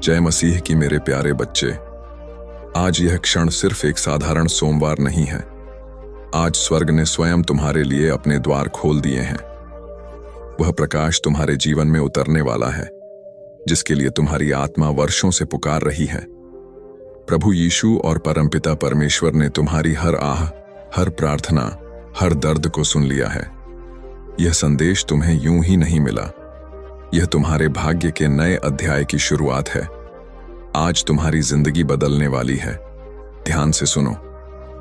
जय मसीह की मेरे प्यारे बच्चे। आज यह क्षण सिर्फ एक साधारण सोमवार नहीं है। आज स्वर्ग ने स्वयं तुम्हारे लिए अपने द्वार खोल दिए हैं। वह प्रकाश तुम्हारे जीवन में उतरने वाला है जिसके लिए तुम्हारी आत्मा वर्षों से पुकार रही है। प्रभु यीशु और परमपिता परमेश्वर ने तुम्हारी हर आह, हर प्रार्थना, हर दर्द को सुन लिया है। यह संदेश तुम्हें यूं ही नहीं मिला। यह तुम्हारे भाग्य के नए अध्याय की शुरुआत है। आज तुम्हारी जिंदगी बदलने वाली है। ध्यान से सुनो,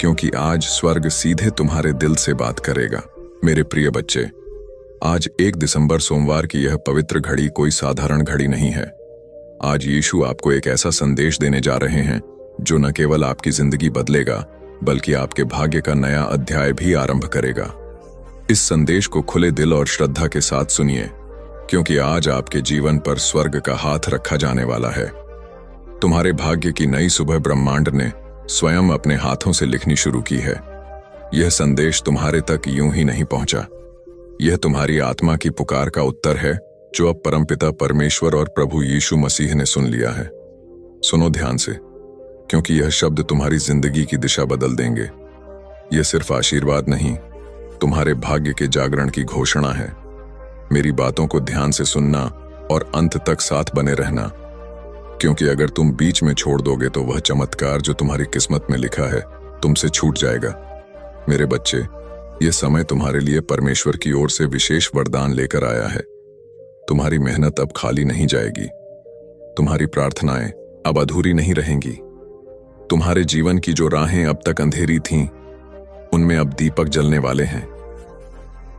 क्योंकि आज स्वर्ग सीधे तुम्हारे दिल से बात करेगा। मेरे प्रिय बच्चे, आज 1 दिसंबर सोमवार की यह पवित्र घड़ी कोई साधारण घड़ी नहीं है। आज यीशु आपको एक ऐसा संदेश देने जा रहे हैं जो न केवल आपकी जिंदगी बदलेगा बल्कि आपके भाग्य का नया अध्याय भी आरंभ करेगा। इस संदेश को खुले दिल और श्रद्धा के साथ सुनिए, क्योंकि आज आपके जीवन पर स्वर्ग का हाथ रखा जाने वाला है। तुम्हारे भाग्य की नई सुबह ब्रह्मांड ने स्वयं अपने हाथों से लिखनी शुरू की है। यह संदेश तुम्हारे तक यूं ही नहीं पहुंचा। यह तुम्हारी आत्मा की पुकार का उत्तर है जो अब परमपिता परमेश्वर और प्रभु यीशु मसीह ने सुन लिया है। सुनो ध्यान से, क्योंकि यह शब्द तुम्हारी जिंदगी की दिशा बदल देंगे। यह सिर्फ आशीर्वाद नहीं, तुम्हारे भाग्य के जागरण की घोषणा है। मेरी बातों को ध्यान से सुनना और अंत तक साथ बने रहना, क्योंकि अगर तुम बीच में छोड़ दोगे तो वह चमत्कार जो तुम्हारी किस्मत में लिखा है तुमसे छूट जाएगा। मेरे बच्चे, यह समय तुम्हारे लिए परमेश्वर की ओर से विशेष वरदान लेकर आया है। तुम्हारी मेहनत अब खाली नहीं जाएगी। तुम्हारी प्रार्थनाएं अब अधूरी नहीं रहेंगी। तुम्हारे जीवन की जो राहें अब तक अंधेरी थीं, उनमें अब दीपक जलने वाले हैं।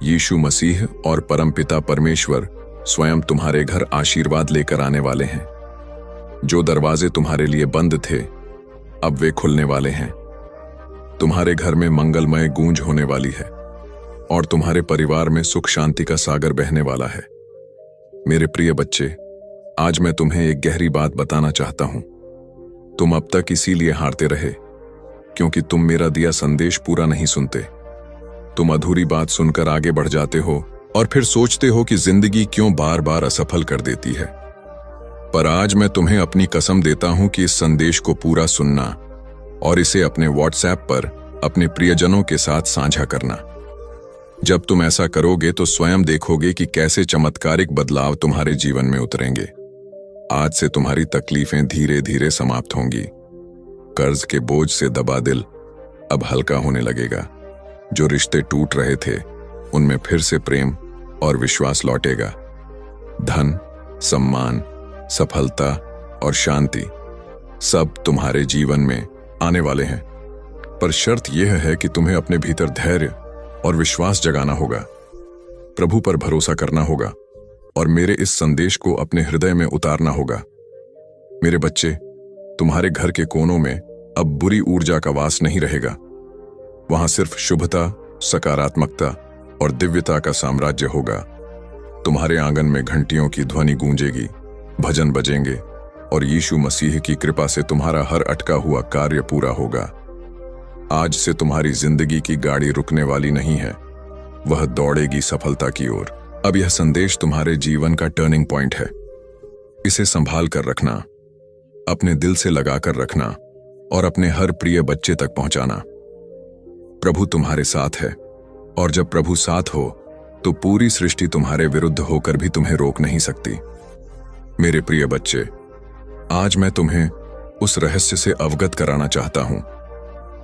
यीशु मसीह और परमपिता परमेश्वर स्वयं तुम्हारे घर आशीर्वाद लेकर आने वाले हैं। जो दरवाजे तुम्हारे लिए बंद थे, अब वे खुलने वाले हैं। तुम्हारे घर में मंगलमय गूंज होने वाली है और तुम्हारे परिवार में सुख शांति का सागर बहने वाला है। मेरे प्रिय बच्चे, आज मैं तुम्हें एक गहरी बात बताना चाहता हूं। तुम अब तक इसीलिए हारते रहे क्योंकि तुम मेरा दिया संदेश पूरा नहीं सुनते। तुम अधूरी बात सुनकर आगे बढ़ जाते हो और फिर सोचते हो कि जिंदगी क्यों बार बार असफल कर देती है। पर आज मैं तुम्हें अपनी कसम देता हूं कि इस संदेश को पूरा सुनना और इसे अपने व्हाट्सएप पर अपने प्रियजनों के साथ साझा करना। जब तुम ऐसा करोगे तो स्वयं देखोगे कि कैसे चमत्कारिक बदलाव तुम्हारे जीवन में उतरेंगे। आज से तुम्हारी तकलीफें धीरे धीरे समाप्त होंगी। कर्ज के बोझ से दबा दिल अब हल्का होने लगेगा। जो रिश्ते टूट रहे थे, उनमें फिर से प्रेम और विश्वास लौटेगा। धन, सम्मान, सफलता और शांति सब तुम्हारे जीवन में आने वाले हैं। पर शर्त यह है कि तुम्हें अपने भीतर धैर्य और विश्वास जगाना होगा, प्रभु पर भरोसा करना होगा और मेरे इस संदेश को अपने हृदय में उतारना होगा। मेरे बच्चे, तुम्हारे घर के कोनों में अब बुरी ऊर्जा का वास नहीं रहेगा। वहां सिर्फ शुभता, सकारात्मकता और दिव्यता का साम्राज्य होगा। तुम्हारे आंगन में घंटियों की ध्वनि गूंजेगी, भजन बजेंगे और यीशु मसीह की कृपा से तुम्हारा हर अटका हुआ कार्य पूरा होगा। आज से तुम्हारी जिंदगी की गाड़ी रुकने वाली नहीं है, वह दौड़ेगी सफलता की ओर। अब यह संदेश तुम्हारे जीवन का टर्निंग पॉइंट है। इसे संभाल कर रखना, अपने दिल से लगाकर रखना और अपने हर प्रिय बच्चे तक पहुंचाना। प्रभु तुम्हारे साथ है और जब प्रभु साथ हो तो पूरी सृष्टि तुम्हारे विरुद्ध होकर भी तुम्हें रोक नहीं सकती। मेरे प्रिय बच्चे, आज मैं तुम्हें उस रहस्य से अवगत कराना चाहता हूं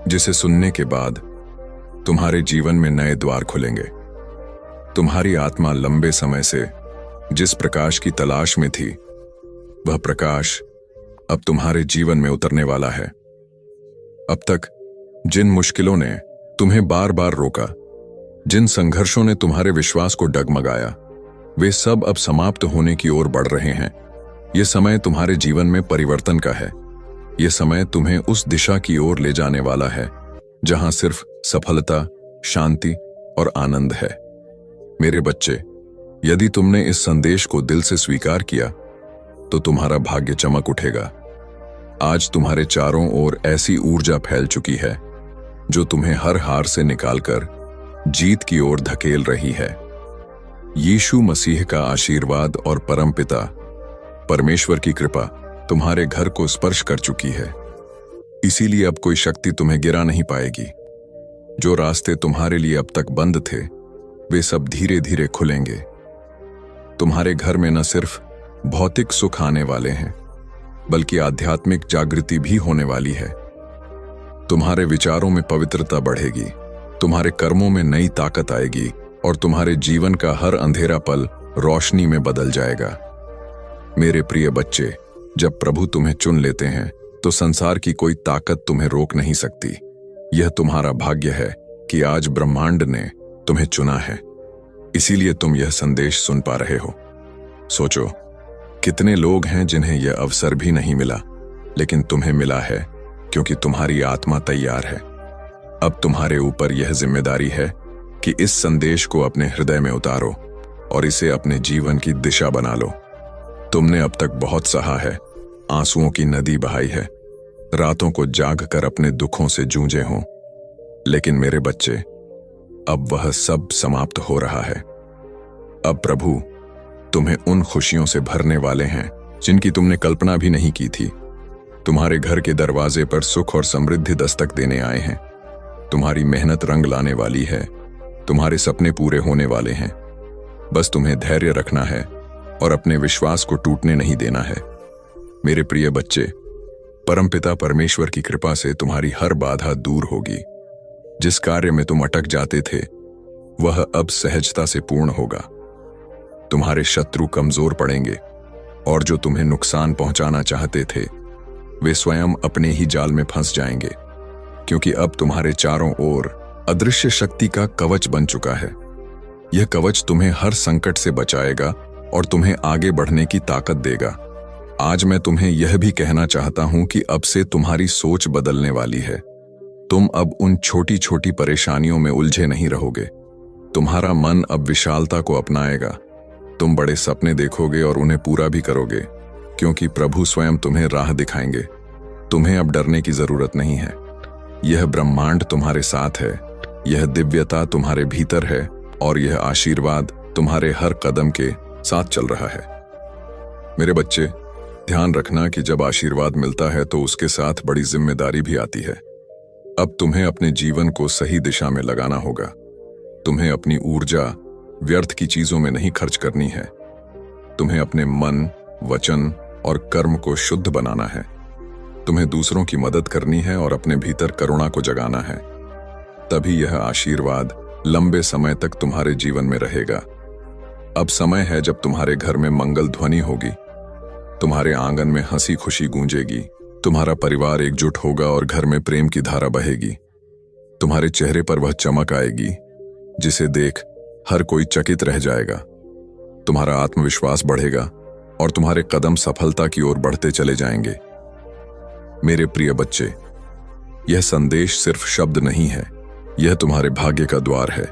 जिसे सुनने के बाद तुम्हारे जीवन में नए द्वार खुलेंगे। तुम्हारी आत्मा लंबे समय से जिस प्रकाश की तलाश में थी, वह प्रकाश अब तुम्हारे जीवन में उतरने वाला है। अब तक जिन मुश्किलों ने तुम्हें बार बार रोका, जिन संघर्षों ने तुम्हारे विश्वास को डगमगाया, वे सब अब समाप्त होने की ओर बढ़ रहे हैं। यह समय तुम्हारे जीवन में परिवर्तन का है। यह समय तुम्हें उस दिशा की ओर ले जाने वाला है जहां सिर्फ सफलता, शांति और आनंद है। मेरे बच्चे, यदि तुमने इस संदेश को दिल से स्वीकार किया तो तुम्हारा भाग्य चमक उठेगा। आज तुम्हारे चारों ओर ऐसी ऊर्जा फैल चुकी है जो तुम्हें हर हार से निकालकर जीत की ओर धकेल रही है। यीशु मसीह का आशीर्वाद और परमपिता परमेश्वर की कृपा तुम्हारे घर को स्पर्श कर चुकी है। इसीलिए अब कोई शक्ति तुम्हें गिरा नहीं पाएगी। जो रास्ते तुम्हारे लिए अब तक बंद थे, वे सब धीरे धीरे खुलेंगे। तुम्हारे घर में न सिर्फ भौतिक सुख आने वाले हैं, बल्कि आध्यात्मिक जागृति भी होने वाली है। तुम्हारे विचारों में पवित्रता बढ़ेगी, तुम्हारे कर्मों में नई ताकत आएगी और तुम्हारे जीवन का हर अंधेरा पल रोशनी में बदल जाएगा। मेरे प्रिय बच्चे, जब प्रभु तुम्हें चुन लेते हैं तो संसार की कोई ताकत तुम्हें रोक नहीं सकती। यह तुम्हारा भाग्य है कि आज ब्रह्मांड ने तुम्हें चुना है, इसीलिए तुम यह संदेश सुन पा रहे हो। सोचो, कितने लोग हैं जिन्हें यह अवसर भी नहीं मिला, लेकिन तुम्हें मिला है क्योंकि तुम्हारी आत्मा तैयार है। अब तुम्हारे ऊपर यह जिम्मेदारी है कि इस संदेश को अपने हृदय में उतारो और इसे अपने जीवन की दिशा बना लो। तुमने अब तक बहुत सहा है, आंसुओं की नदी बहाई है, रातों को जाग कर अपने दुखों से जूझे हों, लेकिन मेरे बच्चे, अब वह सब समाप्त हो रहा है। अब प्रभु तुम्हें उन खुशियों से भरने वाले हैं जिनकी तुमने कल्पना भी नहीं की थी। तुम्हारे घर के दरवाजे पर सुख और समृद्धि दस्तक देने आए हैं। तुम्हारी मेहनत रंग लाने वाली है, तुम्हारे सपने पूरे होने वाले हैं। बस तुम्हें धैर्य रखना है और अपने विश्वास को टूटने नहीं देना है। मेरे प्रिय बच्चे, परमपिता परमेश्वर की कृपा से तुम्हारी हर बाधा दूर होगी। जिस कार्य में तुम अटक जाते थे, वह अब सहजता से पूर्ण होगा। तुम्हारे शत्रु कमजोर पड़ेंगे और जो तुम्हें नुकसान पहुंचाना चाहते थे, वे स्वयं अपने ही जाल में फंस जाएंगे, क्योंकि अब तुम्हारे चारों ओर अदृश्य शक्ति का कवच बन चुका है। यह कवच तुम्हें हर संकट से बचाएगा और तुम्हें आगे बढ़ने की ताकत देगा। आज मैं तुम्हें यह भी कहना चाहता हूं कि अब से तुम्हारी सोच बदलने वाली है। तुम अब उन छोटी छोटी परेशानियों में उलझे नहीं रहोगे। तुम्हारा मन अब विशालता को अपनाएगा। तुम बड़े सपने देखोगे और उन्हें पूरा भी करोगे, क्योंकि प्रभु स्वयं तुम्हें राह दिखाएंगे। तुम्हें अब डरने की जरूरत नहीं है। यह ब्रह्मांड तुम्हारे साथ है, यह दिव्यता तुम्हारे भीतर है और यह आशीर्वाद तुम्हारे हर कदम के साथ चल रहा है। मेरे बच्चे, ध्यान रखना कि जब आशीर्वाद मिलता है तो उसके साथ बड़ी जिम्मेदारी भी आती है। अब तुम्हें अपने जीवन को सही दिशा में लगाना होगा। तुम्हें अपनी ऊर्जा व्यर्थ की चीजों में नहीं खर्च करनी है। तुम्हें अपने मन, वचन और कर्म को शुद्ध बनाना है। तुम्हें दूसरों की मदद करनी है और अपने भीतर करुणा को जगाना है। तभी यह आशीर्वाद लंबे समय तक तुम्हारे जीवन में रहेगा। अब समय है जब तुम्हारे घर में मंगल ध्वनि होगी, तुम्हारे आंगन में हंसी खुशी गूंजेगी, तुम्हारा परिवार एकजुट होगा और घर में प्रेम की धारा बहेगी। तुम्हारे चेहरे पर वह चमक आएगी जिसे देख हर कोई चकित रह जाएगा। तुम्हारा आत्मविश्वास बढ़ेगा और तुम्हारे कदम सफलता की ओर बढ़ते चले जाएंगे। मेरे प्रिय बच्चे, यह संदेश सिर्फ शब्द नहीं है, यह तुम्हारे भाग्य का द्वार है।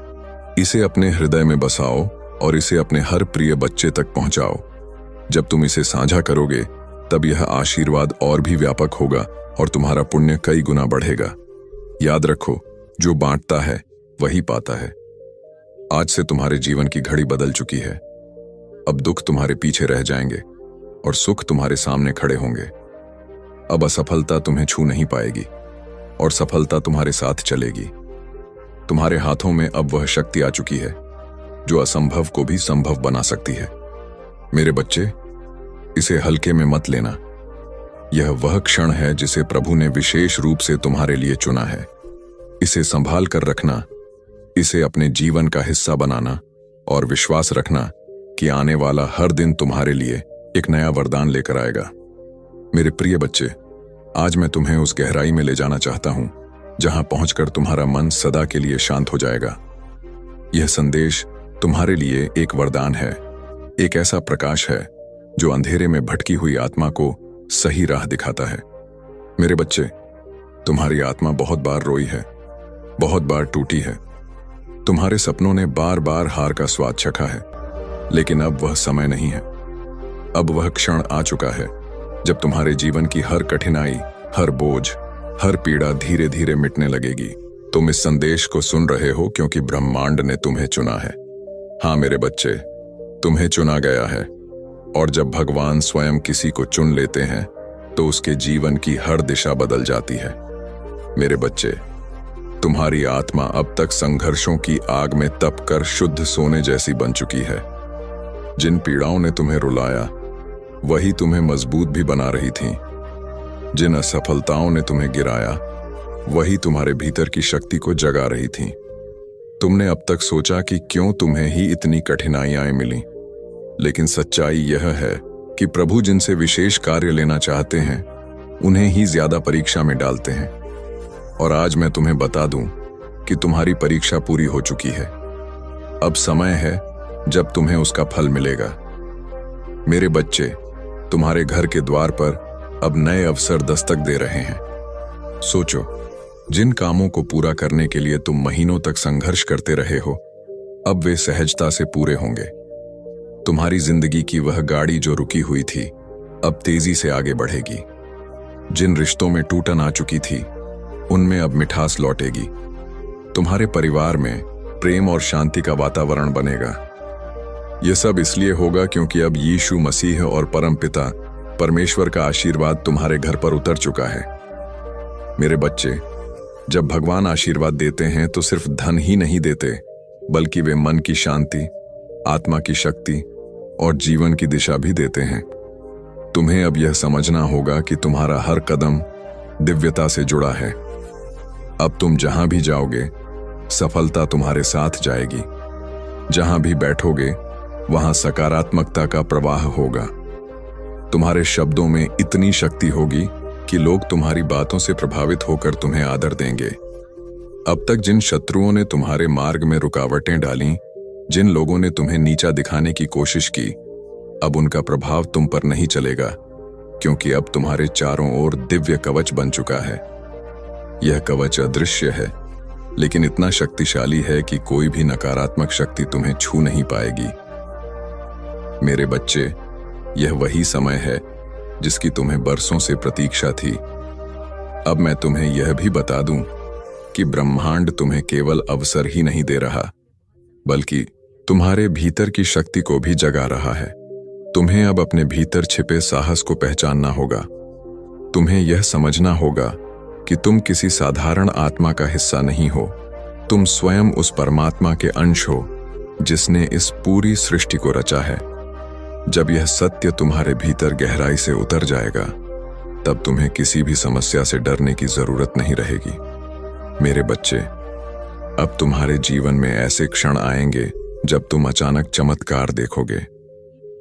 इसे अपने हृदय में बसाओ और इसे अपने हर प्रिय बच्चे तक पहुंचाओ। जब तुम इसे साझा करोगे, तब यह आशीर्वाद और भी व्यापक होगा और तुम्हारा पुण्य कई गुना बढ़ेगा। याद रखो, जो बांटता है वही पाता है। आज से तुम्हारे जीवन की घड़ी बदल चुकी है। अब दुख तुम्हारे पीछे रह जाएंगे और सुख तुम्हारे सामने खड़े होंगे। अब असफलता तुम्हें छू नहीं पाएगी और सफलता तुम्हारे साथ चलेगी। तुम्हारे हाथों में अब वह शक्ति आ चुकी है जो असंभव को भी संभव बना सकती है। मेरे बच्चे, इसे हल्के में मत लेना। यह वह क्षण है जिसे प्रभु ने विशेष रूप से तुम्हारे लिए चुना है। इसे संभाल कर रखना, इसे अपने जीवन का हिस्सा बनाना और विश्वास रखना कि आने वाला हर दिन तुम्हारे लिए एक नया वरदान लेकर आएगा। मेरे प्रिय बच्चे, आज मैं तुम्हें उस गहराई में ले जाना चाहता हूं जहां पहुंचकर तुम्हारा मन सदा के लिए शांत हो जाएगा। यह संदेश तुम्हारे लिए एक वरदान है, एक ऐसा प्रकाश है जो अंधेरे में भटकी हुई आत्मा को सही राह दिखाता है। मेरे बच्चे, तुम्हारी आत्मा बहुत बार रोई है, बहुत बार टूटी है। तुम्हारे सपनों ने बार बार हार का स्वाद चखा है, लेकिन अब वह समय नहीं है। अब वह क्षण आ चुका है जब तुम्हारे जीवन की हर कठिनाई, हर बोझ, हर पीड़ा धीरे धीरे मिटने लगेगी। तुम इस संदेश को सुन रहे हो क्योंकि ब्रह्मांड ने तुम्हें चुना है। हाँ मेरे बच्चे, तुम्हें चुना गया है, और जब भगवान स्वयं किसी को चुन लेते हैं तो उसके जीवन की हर दिशा बदल जाती है। मेरे बच्चे, तुम्हारी आत्मा अब तक संघर्षों की आग में तपकर शुद्ध सोने जैसी बन चुकी है। जिन पीड़ाओं ने तुम्हें रुलाया वही तुम्हें मजबूत भी बना रही थीं। जिन असफलताओं ने तुम्हें गिराया वही तुम्हारे भीतर की शक्ति को जगा रही थीं। तुमने अब तक सोचा कि क्यों तुम्हें ही इतनी कठिनाइयां मिलीं, लेकिन सच्चाई यह है कि प्रभु जिनसे विशेष कार्य लेना चाहते हैं उन्हें ही ज्यादा परीक्षा में डालते हैं। और आज मैं तुम्हें बता दूं कि तुम्हारी परीक्षा पूरी हो चुकी है। अब समय है जब तुम्हें उसका फल मिलेगा। मेरे बच्चे, तुम्हारे घर के द्वार पर अब नए अवसर दस्तक दे रहे हैं। सोचो, जिन कामों को पूरा करने के लिए तुम महीनों तक संघर्ष करते रहे हो, अब वे सहजता से पूरे होंगे। तुम्हारी जिंदगी की वह गाड़ी जो रुकी हुई थी अब तेजी से आगे बढ़ेगी। जिन रिश्तों में टूटन आ चुकी थी उनमें अब मिठास लौटेगी। तुम्हारे परिवार में प्रेम और शांति का वातावरण बनेगा। यह सब इसलिए होगा क्योंकि अब यीशु मसीह और परमपिता परमेश्वर का आशीर्वाद तुम्हारे घर पर उतर चुका है। मेरे बच्चे, जब भगवान आशीर्वाद देते हैं तो सिर्फ धन ही नहीं देते, बल्कि वे मन की शांति, आत्मा की शक्ति और जीवन की दिशा भी देते हैं। तुम्हें अब यह समझना होगा कि तुम्हारा हर कदम दिव्यता से जुड़ा है। अब तुम जहां भी जाओगे सफलता तुम्हारे साथ जाएगी। जहां भी बैठोगे वहां सकारात्मकता का प्रवाह होगा। तुम्हारे शब्दों में इतनी शक्ति होगी कि लोग तुम्हारी बातों से प्रभावित होकर तुम्हें आदर देंगे। अब तक जिन शत्रुओं ने तुम्हारे मार्ग में रुकावटें डाली, जिन लोगों ने तुम्हें नीचा दिखाने की कोशिश की, अब उनका प्रभाव तुम पर नहीं चलेगा, क्योंकि अब तुम्हारे चारों ओर दिव्य कवच बन चुका है। यह कवच अदृश्य है, लेकिन इतना शक्तिशाली है कि कोई भी नकारात्मक शक्ति तुम्हें छू नहीं पाएगी। मेरे बच्चे, यह वही समय है जिसकी तुम्हें बरसों से प्रतीक्षा थी। अब मैं तुम्हें यह भी बता दूं कि ब्रह्मांड तुम्हें केवल अवसर ही नहीं दे रहा, बल्कि तुम्हारे भीतर की शक्ति को भी जगा रहा है। तुम्हें अब अपने भीतर छिपे साहस को पहचानना होगा। तुम्हें यह समझना होगा कि तुम किसी साधारण आत्मा का हिस्सा नहीं हो। तुम स्वयं उस परमात्मा के अंश हो जिसने इस पूरी सृष्टि को रचा है। जब यह सत्य तुम्हारे भीतर गहराई से उतर जाएगा, तब तुम्हें किसी भी समस्या से डरने की जरूरत नहीं रहेगी। मेरे बच्चे, अब तुम्हारे जीवन में ऐसे क्षण आएंगे जब तुम अचानक चमत्कार देखोगे।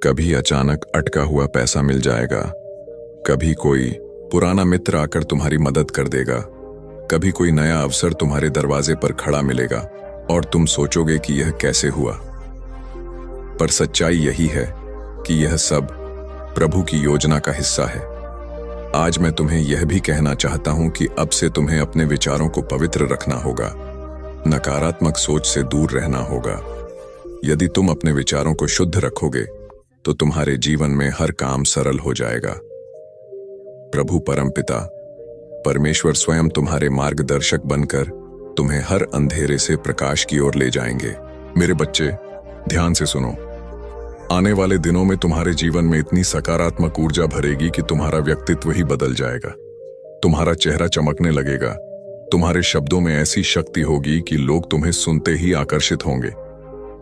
कभी अचानक अटका हुआ पैसा मिल जाएगा, कभी कोई पुराना मित्र आकर तुम्हारी मदद कर देगा, कभी कोई नया अवसर तुम्हारे दरवाजे पर खड़ा मिलेगा और तुम सोचोगे कि यह कैसे हुआ। पर सच्चाई यही है कि यह सब प्रभु की योजना का हिस्सा है। आज मैं तुम्हें यह भी कहना चाहता हूं कि अब से तुम्हें अपने विचारों को पवित्र रखना होगा, नकारात्मक सोच से दूर रहना होगा। यदि तुम अपने विचारों को शुद्ध रखोगे तो तुम्हारे जीवन में हर काम सरल हो जाएगा। प्रभु परमपिता परमेश्वर स्वयं तुम्हारे मार्गदर्शक बनकर तुम्हें हर अंधेरे से प्रकाश की ओर ले जाएंगे। मेरे बच्चे, ध्यान से सुनो। आने वाले दिनों में तुम्हारे जीवन में इतनी सकारात्मक ऊर्जा भरेगी कि तुम्हारा व्यक्तित्व ही बदल जाएगा। तुम्हारा चेहरा चमकने लगेगा। तुम्हारे शब्दों में ऐसी शक्ति होगी कि लोग तुम्हें सुनते ही आकर्षित होंगे।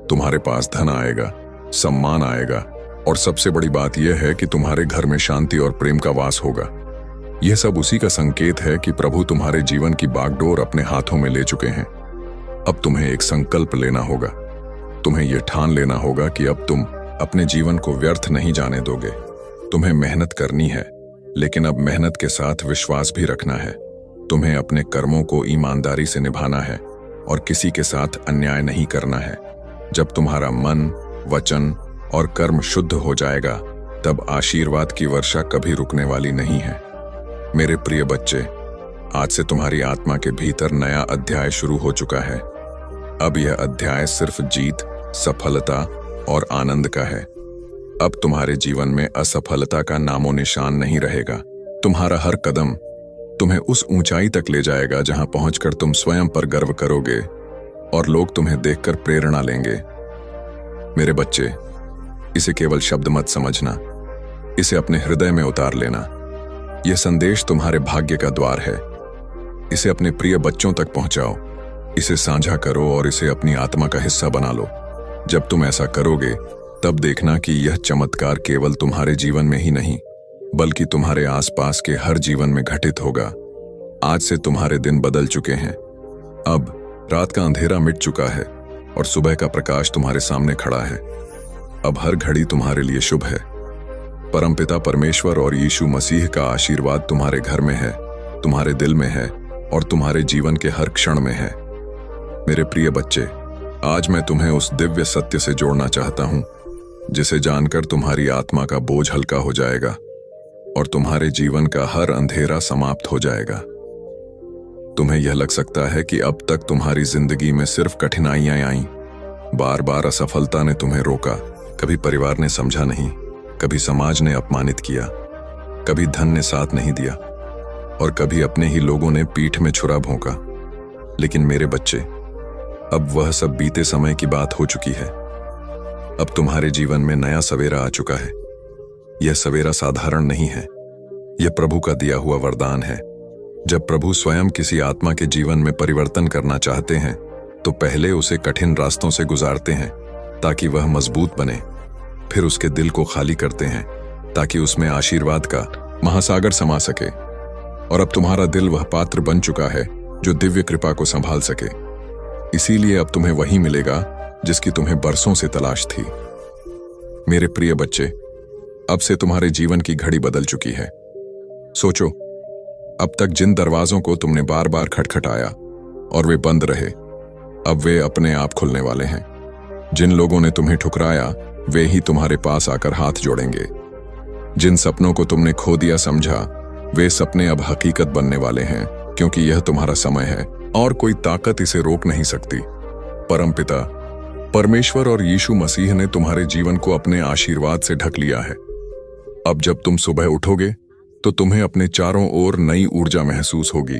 तुम्हारे पास धन आएगा, सम्मान आएगा, और सबसे बड़ी बात यह है कि तुम्हारे घर में शांति और प्रेम का वास होगा। यह सब उसी का संकेत है कि प्रभु तुम्हारे जीवन की बागडोर अपने हाथों में ले चुके हैं। अब तुम्हें एक संकल्प लेना होगा। तुम्हें यह ठान लेना होगा कि अब तुम अपने जीवन को व्यर्थ नहीं जाने दोगे। तुम्हें मेहनत करनी है, लेकिन अब मेहनत के साथ विश्वास भी रखना है। तुम्हें अपने कर्मों को ईमानदारी से निभाना है और किसी के साथ अन्याय नहीं करना है। जब तुम्हारा मन, वचन और कर्म शुद्ध हो जाएगा, तब आशीर्वाद की वर्षा कभी रुकने वाली नहीं है। मेरे प्रिय बच्चे, आज से तुम्हारी आत्मा के भीतर नया अध्याय शुरू हो चुका है। अब यह अध्याय सिर्फ जीत, सफलता और आनंद का है। अब तुम्हारे जीवन में असफलता का नामो निशान नहीं रहेगा। तुम्हारा हर कदम तुम्हें उस ऊंचाई तक ले जाएगा जहां पहुंचकर तुम स्वयं पर गर्व करोगे और लोग तुम्हें देखकर प्रेरणा लेंगे। मेरे बच्चे, इसे केवल शब्द मत समझना, इसे अपने हृदय में उतार लेना। यह संदेश तुम्हारे भाग्य का द्वार है। इसे अपने प्रिय बच्चों तक पहुंचाओ, इसे साझा करो और इसे अपनी आत्मा का हिस्सा बना लो। जब तुम ऐसा करोगे तब देखना कि यह चमत्कार केवल तुम्हारे जीवन में ही नहीं बल्कि तुम्हारे आसपास के हर जीवन में घटित होगा। आज से तुम्हारे दिन बदल चुके हैं। अब रात का अंधेरा मिट चुका है और सुबह का प्रकाश तुम्हारे सामने खड़ा है। अब हर घड़ी तुम्हारे लिए शुभ है। परमपिता परमेश्वर और यीशु मसीह का आशीर्वाद तुम्हारे घर में है, तुम्हारे दिल में है और तुम्हारे जीवन के हर क्षण में है। मेरे प्रिय बच्चे, आज मैं तुम्हें उस दिव्य सत्य से जोड़ना चाहता हूं जिसे जानकर तुम्हारी आत्मा का बोझ हल्का हो जाएगा और तुम्हारे जीवन का हर अंधेरा समाप्त हो जाएगा। तुम्हें यह लग सकता है कि अब तक तुम्हारी जिंदगी में सिर्फ कठिनाइयां आईं, बार बार असफलता ने तुम्हें रोका, कभी परिवार ने समझा नहीं, कभी समाज ने अपमानित किया, कभी धन ने साथ नहीं दिया और कभी अपने ही लोगों ने पीठ में छुरा भोंका। लेकिन मेरे बच्चे, अब वह सब बीते समय की बात हो चुकी है। अब तुम्हारे जीवन में नया सवेरा आ चुका है। यह सवेरा साधारण नहीं है, यह प्रभु का दिया हुआ वरदान है। जब प्रभु स्वयं किसी आत्मा के जीवन में परिवर्तन करना चाहते हैं तो पहले उसे कठिन रास्तों से गुजारते हैं ताकि वह मजबूत बने। फिर उसके दिल को खाली करते हैं ताकि उसमें आशीर्वाद का महासागर समा सके। और अब तुम्हारा दिल वह पात्र बन चुका है जो दिव्य कृपा को संभाल सके। इसीलिए अब तुम्हें वही मिलेगा जिसकी तुम्हें बरसों से तलाश थी। मेरे प्रिय बच्चे, अब से तुम्हारे जीवन की घड़ी बदल चुकी है। सोचो, अब तक जिन दरवाजों को तुमने बार बार खटखटाया और वे बंद रहे, अब वे अपने आप खुलने वाले हैं। जिन लोगों ने तुम्हें ठुकराया वे ही तुम्हारे पास आकर हाथ जोड़ेंगे। जिन सपनों को तुमने खो दिया समझा, वे सपने अब हकीकत बनने वाले हैं, क्योंकि यह तुम्हारा समय है और कोई ताकत इसे रोक नहीं सकती। परमपिता परमेश्वर और यीशु मसीह ने तुम्हारे जीवन को अपने आशीर्वाद से ढक लिया है। अब जब तुम सुबह उठोगे तो तुम्हें अपने चारों ओर नई ऊर्जा महसूस होगी।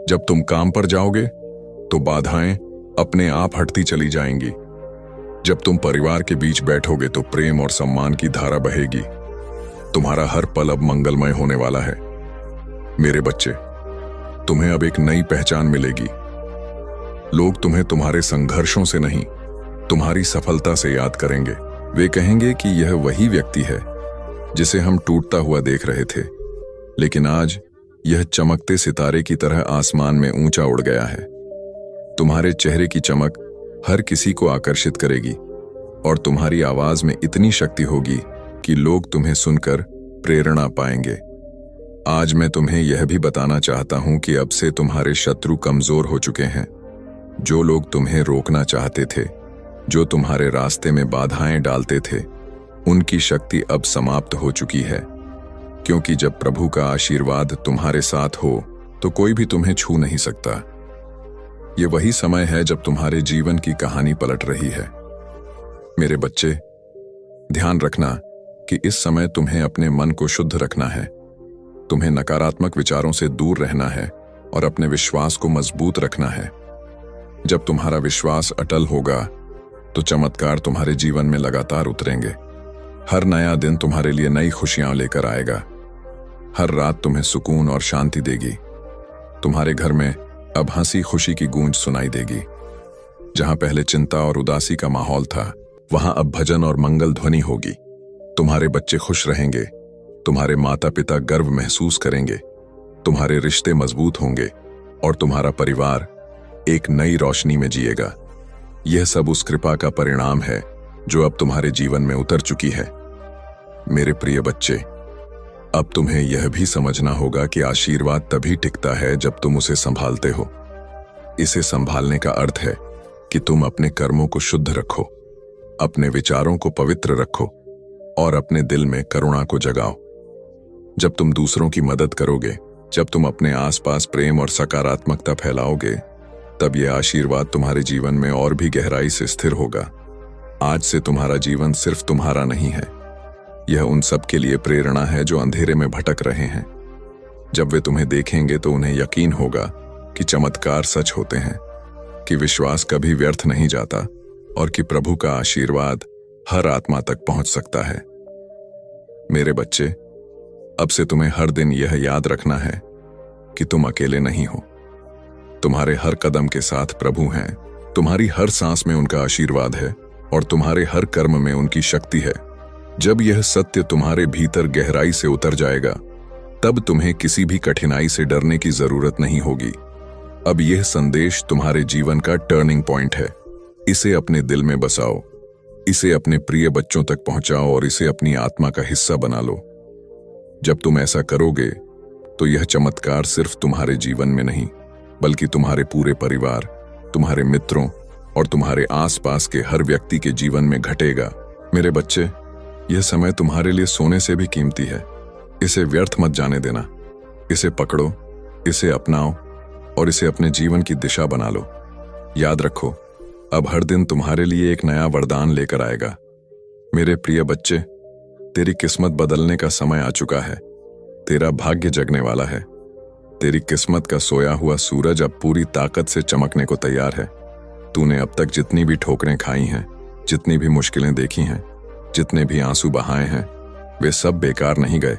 जब तुम काम पर जाओगे तो बाधाएं अपने आप हटती चली जाएंगी। जब तुम परिवार के बीच बैठोगे तो प्रेम और सम्मान की धारा बहेगी। तुम्हारा हर पल अब मंगलमय होने वाला है। मेरे बच्चे, तुम्हें अब एक नई पहचान मिलेगी। लोग तुम्हें तुम्हारे संघर्षों से नहीं, तुम्हारी सफलता से याद करेंगे। वे कहेंगे कि यह वही व्यक्ति है जिसे हम टूटता हुआ देख रहे थे, लेकिन आज यह चमकते सितारे की तरह आसमान में ऊंचा उड़ गया है। तुम्हारे चेहरे की चमक हर किसी को आकर्षित करेगी और तुम्हारी आवाज में इतनी शक्ति होगी कि लोग तुम्हें सुनकर प्रेरणा पाएंगे। आज मैं तुम्हें यह भी बताना चाहता हूं कि अब से तुम्हारे शत्रु कमजोर हो चुके हैं। जो लोग तुम्हें रोकना चाहते थे, जो तुम्हारे रास्ते में बाधाएं डालते थे, उनकी शक्ति अब समाप्त हो चुकी है। क्योंकि जब प्रभु का आशीर्वाद तुम्हारे साथ हो तो कोई भी तुम्हें छू नहीं सकता। ये वही समय है जब तुम्हारे जीवन की कहानी पलट रही है। मेरे बच्चे, ध्यान रखना कि इस समय तुम्हें अपने मन को शुद्ध रखना है। तुम्हें नकारात्मक विचारों से दूर रहना है और अपने विश्वास को मजबूत रखना है। जब तुम्हारा विश्वास अटल होगा तो चमत्कार तुम्हारे जीवन में लगातार उतरेंगे। हर नया दिन तुम्हारे लिए नई खुशियां लेकर आएगा। हर रात तुम्हें सुकून और शांति देगी। तुम्हारे घर में अब हंसी खुशी की गूंज सुनाई देगी। जहां पहले चिंता और उदासी का माहौल था, वहां अब भजन और मंगल ध्वनि होगी। तुम्हारे बच्चे खुश रहेंगे, तुम्हारे माता पिता गर्व महसूस करेंगे, तुम्हारे रिश्ते मजबूत होंगे और तुम्हारा परिवार एक नई रोशनी में जिएगा। यह सब उस कृपा का परिणाम है जो अब तुम्हारे जीवन में उतर चुकी है। मेरे प्रिय बच्चे, अब तुम्हें यह भी समझना होगा कि आशीर्वाद तभी टिकता है जब तुम उसे संभालते हो। इसे संभालने का अर्थ है कि तुम अपने कर्मों को शुद्ध रखो, अपने विचारों को पवित्र रखो और अपने दिल में करुणा को जगाओ। जब तुम दूसरों की मदद करोगे, जब तुम अपने आसपास प्रेम और सकारात्मकता फैलाओगे, तब यह आशीर्वाद तुम्हारे जीवन में और भी गहराई से स्थिर होगा। आज से तुम्हारा जीवन सिर्फ तुम्हारा नहीं है, यह उन सब के लिए प्रेरणा है जो अंधेरे में भटक रहे हैं। जब वे तुम्हें देखेंगे तो उन्हें यकीन होगा कि चमत्कार सच होते हैं, कि विश्वास कभी व्यर्थ नहीं जाता और कि प्रभु का आशीर्वाद हर आत्मा तक पहुंच सकता है। मेरे बच्चे, अब से तुम्हें हर दिन यह याद रखना है कि तुम अकेले नहीं हो। तुम्हारे हर कदम के साथ प्रभु हैं, तुम्हारी हर सांस में उनका आशीर्वाद है और तुम्हारे हर कर्म में उनकी शक्ति है। जब यह सत्य तुम्हारे भीतर गहराई से उतर जाएगा, तब तुम्हें किसी भी कठिनाई से डरने की जरूरत नहीं होगी। अब यह संदेश तुम्हारे जीवन का टर्निंग पॉइंट है। इसे अपने दिल में बसाओ, इसे अपने प्रिय बच्चों तक पहुंचाओ और इसे अपनी आत्मा का हिस्सा बना लो। जब तुम ऐसा करोगे तो यह चमत्कार सिर्फ तुम्हारे जीवन में नहीं, बल्कि तुम्हारे पूरे परिवार, तुम्हारे मित्रों और तुम्हारे आसपास के हर व्यक्ति के जीवन में घटेगा। मेरे बच्चे, यह समय तुम्हारे लिए सोने से भी कीमती है। इसे व्यर्थ मत जाने देना। इसे पकड़ो, इसे अपनाओ और इसे अपने जीवन की दिशा बना लो। याद रखो, अब हर दिन तुम्हारे लिए एक नया वरदान लेकर आएगा। मेरे प्रिय बच्चे, तेरी किस्मत बदलने का समय आ चुका है। तेरा भाग्य जगने वाला है। तेरी किस्मत का सोया हुआ सूरज अब पूरी ताकत से चमकने को तैयार है। तूने अब तक जितनी भी ठोकरें खाई हैं, जितनी भी मुश्किलें देखी हैं, जितने भी आंसू बहाए हैं, वे सब बेकार नहीं गए,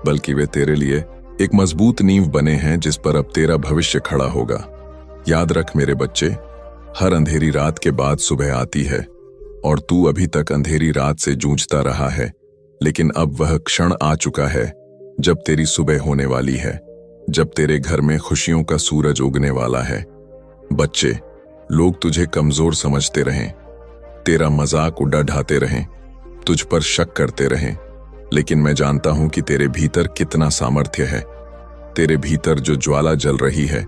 बल्कि वे तेरे लिए एक मजबूत नींव बने हैं जिस पर अब तेरा भविष्य खड़ा होगा। याद रख मेरे बच्चे, हर अंधेरी रात के बाद सुबह आती है और तू अभी तक अंधेरी रात से जूझता रहा है, लेकिन अब वह क्षण आ चुका है जब तेरी सुबह होने वाली है, जब तेरे घर में खुशियों का सूरज उगने वाला है। बच्चे, लोग तुझे कमजोर समझते रहें, तेरा मजाक उड़ाते रहें, तुझ पर शक करते रहें, लेकिन मैं जानता हूं कि तेरे भीतर कितना सामर्थ्य है। तेरे भीतर जो ज्वाला जल रही है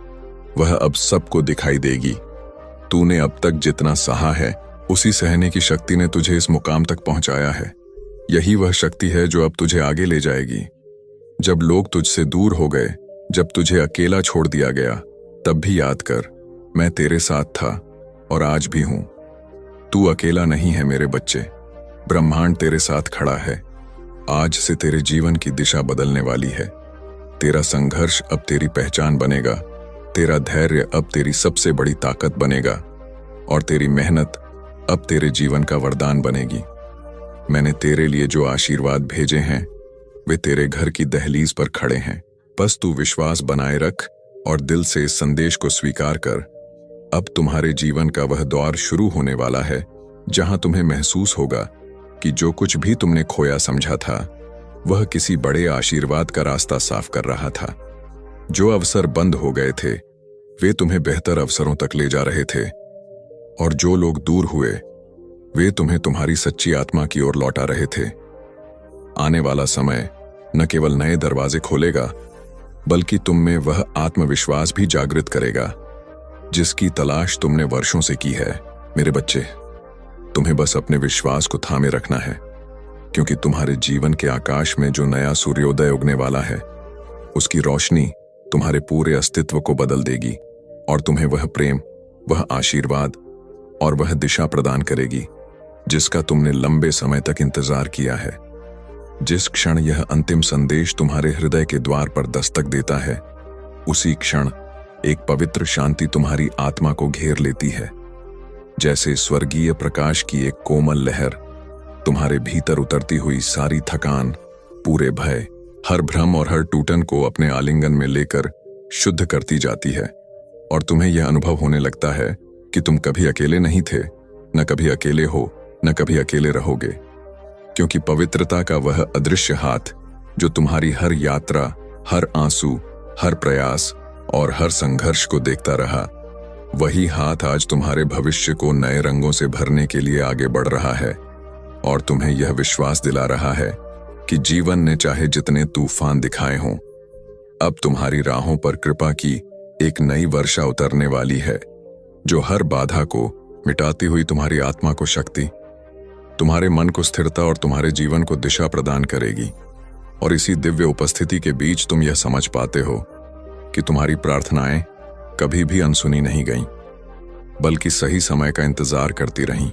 वह अब सबको दिखाई देगी। तूने अब तक जितना सहा है, उसी सहने की शक्ति ने तुझे इस मुकाम तक पहुंचाया है। यही वह शक्ति है जो अब तुझे आगे ले जाएगी। जब लोग तुझसे दूर हो गए, जब तुझे अकेला छोड़ दिया गया, तब भी याद कर, मैं तेरे साथ था और आज भी हूं। तू अकेला नहीं है मेरे बच्चे, ब्रह्मांड तेरे साथ खड़ा है। आज से तेरे जीवन की दिशा बदलने वाली है। तेरा संघर्ष अब तेरी पहचान बनेगा, तेरा धैर्य अब तेरी सबसे बड़ी ताकत बनेगा और तेरी मेहनत अब तेरे जीवन का वरदान बनेगी। मैंने तेरे लिए जो आशीर्वाद भेजे हैं, वे तेरे घर की दहलीज पर खड़े हैं। बस तू विश्वास बनाए रख और दिल से इस संदेश को स्वीकार कर। अब तुम्हारे जीवन का वह दौर शुरू होने वाला है जहां तुम्हें महसूस होगा कि जो कुछ भी तुमने खोया समझा था, वह किसी बड़े आशीर्वाद का रास्ता साफ कर रहा था। जो अवसर बंद हो गए थे, वे तुम्हें बेहतर अवसरों तक ले जा रहे थे, और जो लोग दूर हुए, वे तुम्हें तुम्हारी सच्ची आत्मा की ओर लौटा रहे थे। आने वाला समय न केवल नए दरवाजे खोलेगा, बल्कि तुम में वह आत्मविश्वास भी जागृत करेगा जिसकी तलाश तुमने वर्षों से की है। मेरे बच्चे, तुम्हें बस अपने विश्वास को थामे रखना है, क्योंकि तुम्हारे जीवन के आकाश में जो नया सूर्योदय उगने वाला है, उसकी रोशनी तुम्हारे पूरे अस्तित्व को बदल देगी और तुम्हें वह प्रेम, वह आशीर्वाद और वह दिशा प्रदान करेगी जिसका तुमने लंबे समय तक इंतजार किया है। जिस क्षण यह अंतिम संदेश तुम्हारे हृदय के द्वार पर दस्तक देता है, उसी क्षण एक पवित्र शांति तुम्हारी आत्मा को घेर लेती है। जैसे स्वर्गीय प्रकाश की एक कोमल लहर तुम्हारे भीतर उतरती हुई सारी थकान, पूरे भय, हर भ्रम और हर टूटन को अपने आलिंगन में लेकर शुद्ध करती जाती है, और तुम्हें यह अनुभव होने लगता है कि तुम कभी अकेले नहीं थे, न कभी अकेले हो, न कभी अकेले रहोगे, क्योंकि पवित्रता का वह अदृश्य हाथ जो तुम्हारी हर यात्रा, हर आंसू, हर प्रयास और हर संघर्ष को देखता रहा, वही हाथ आज तुम्हारे भविष्य को नए रंगों से भरने के लिए आगे बढ़ रहा है और तुम्हें यह विश्वास दिला रहा है कि जीवन ने चाहे जितने तूफान दिखाए हों, अब तुम्हारी राहों पर कृपा की एक नई वर्षा उतरने वाली है जो हर बाधा को मिटाती हुई तुम्हारी आत्मा को शक्ति, तुम्हारे मन को स्थिरता और तुम्हारे जीवन को दिशा प्रदान करेगी। और इसी दिव्य उपस्थिति के बीच तुम यह समझ पाते हो कि तुम्हारी प्रार्थनाएं कभी भी अनसुनी नहीं गईं, बल्कि सही समय का इंतजार करती रहीं।